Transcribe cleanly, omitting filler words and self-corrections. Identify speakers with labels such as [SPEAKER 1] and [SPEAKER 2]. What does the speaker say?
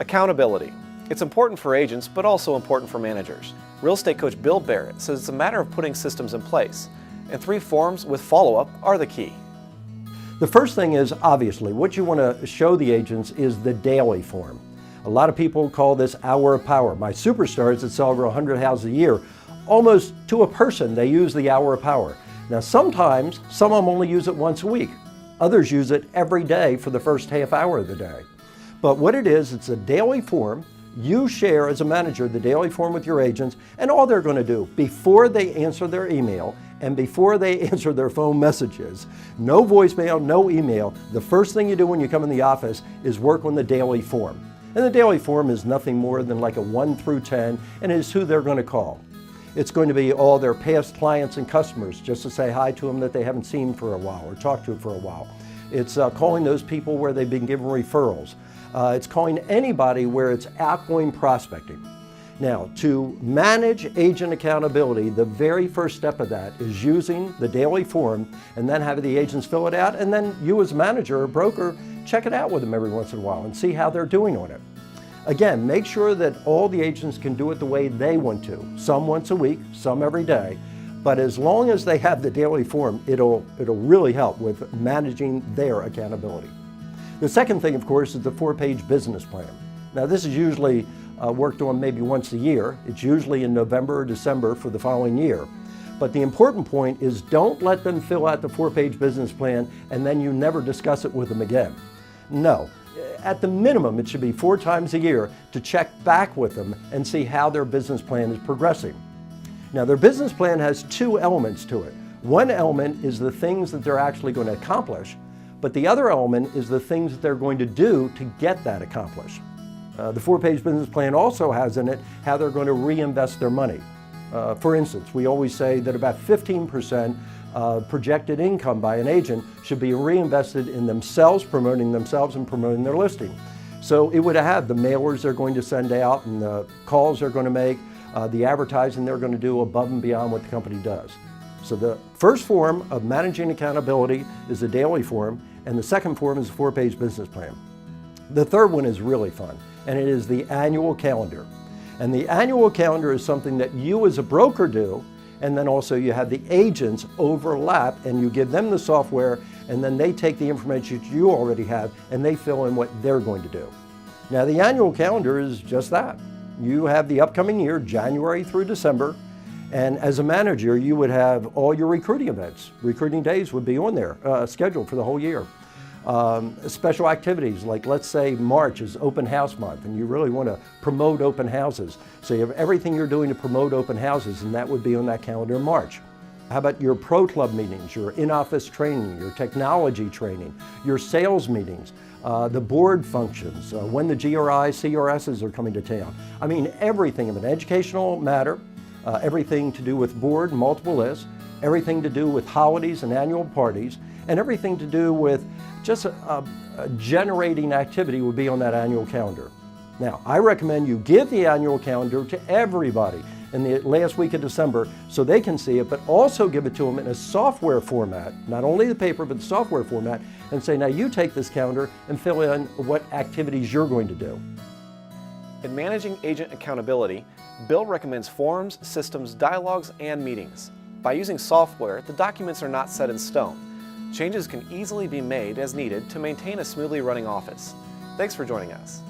[SPEAKER 1] Accountability. It's important for agents, but also important for managers. Real estate coach Bill Barrett says it's a matter of putting systems in place, and 3 forms with follow-up are the key.
[SPEAKER 2] The first thing is, obviously, what you want to show the agents is the daily form. A lot of people call this hour of power. My superstars that sell over 100 houses a year, almost to a person, they use the hour of power. Now, sometimes some of them only use it once a week. Others use it every day for the first half hour of the day. But what it is, it's a daily form. You share as a manager the daily form with your agents, and all they're going to do before they answer their email and before they answer their phone messages, no voicemail, no email, the first thing you do when you come in the office is work on the daily form. And the daily form is nothing more than like a 1 through 10, and it is who they're going to call. It's going to be all their past clients and customers, just to say hi to them that they haven't seen for a while or talked to for a while. It's calling those people where they've been given referrals. It's calling anybody where it's outgoing prospecting. Now, to manage agent accountability, the very first step of that is using the daily form and then having the agents fill it out, and then you as a manager or broker, check it out with them every once in a while and see how they're doing on it. Again, make sure that all the agents can do it the way they want to. Some once a week, some every day. But as long as they have the daily form, it'll really help with managing their accountability. The second thing, of course, is the 4-page business plan. Now, this is usually worked on maybe once a year. It's usually in November or December for the following year. But the important point is don't let them fill out the 4-page business plan and then you never discuss it with them again. No. At the minimum, it should be 4 times a year to check back with them and see how their business plan is progressing. Now, their business plan has 2 elements to it. One element is the things that they're actually going to accomplish, but the other element is the things that they're going to do to get that accomplished. The 4-page business plan also has in it how they're going to reinvest their money. For instance, we always say that about 15% projected income by an agent should be reinvested in themselves, promoting themselves and promoting their listing. So it would have the mailers they're going to send out and the calls they're going to make, the advertising they're going to do above and beyond what the company does. So the first form of managing accountability is the daily form, and the second form is the 4-page business plan. The third one is really fun, and it is the annual calendar. And the annual calendar is something that you as a broker do, and then also you have the agents overlap and you give them the software, and then they take the information that you already have and they fill in what they're going to do. Now, the annual calendar is just that. You have the upcoming year, January through December, and as a manager, you would have all your recruiting events. Recruiting days would be on there, scheduled for the whole year. Special activities, like let's say March is open house month and you really want to promote open houses. So you have everything you're doing to promote open houses, and that would be on that calendar in March. How about your pro club meetings, your in-office training, your technology training, your sales meetings, the board functions, when the GRI, CRSs are coming to town. I mean, everything of an educational matter, everything to do with board, multiple lists, everything to do with holidays and annual parties, and everything to do with just a generating activity would be on that annual calendar. Now, I recommend you give the annual calendar to everybody in the last week of December so they can see it, but also give it to them in a software format, not only the paper, but the software format, and say, now you take this calendar and fill in what activities you're going to do.
[SPEAKER 1] In managing agent accountability, Bill recommends forms, systems, dialogues, and meetings. By using software, the documents are not set in stone. Changes can easily be made as needed to maintain a smoothly running office. Thanks for joining us.